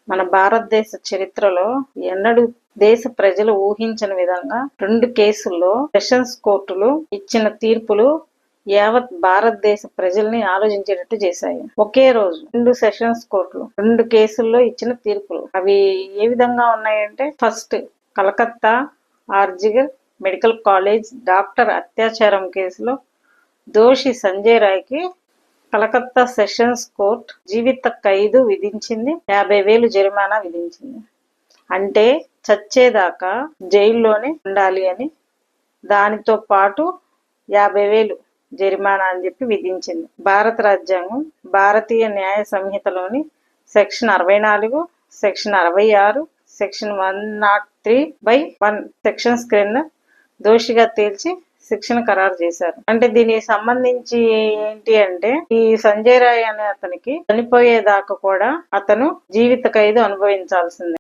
మన భారతదేశ చరిత్రలో ఎన్నడూ దేశ ప్రజలు ఊహించని విధంగా 2 కేసుల్లో సెషన్స్ కోర్టులు ఇచ్చిన తీర్పులు యావత్ భారతదేశ ప్రజల్ని ఆలోచించేటట్టు చేశాయి. ఒకే రోజు 2 సెషన్స్ కోర్టులు 2 కేసుల్లో ఇచ్చిన తీర్పులు. అవి ఏ విధంగా ఉన్నాయంటే, first Calcutta RG Kar medical college doctor అత్యాచారం కేసులో దోషి సంజయ్ రాయ్కి కలకత్తా సెషన్స్ కోర్ట్ జీవిత ఖైదు విధించింది, 50,000 జరిమానా విధించింది. అంటే చచ్చేదాకా జైల్లోనే ఉండాలి అని, దానితో పాటు 50,000 జరిమానా అని చెప్పి విధించింది. భారత రాజ్యాంగం భారతీయ న్యాయ సంహితలోని సెక్షన్ 64, సెక్షన్ 66, సెక్షన్ 103/1 సెక్షన్స్ క్రింద దోషిగా తేల్చి శిక్షణ ఖరారు చేశారు. అంటే దీనికి సంబంధించి ఏంటి అంటే, ఈ సంజయ్ రాయ్ అనే అతనికి చనిపోయేదాకా కూడా అతను జీవిత ఖైదు అనుభవించాల్సిందే.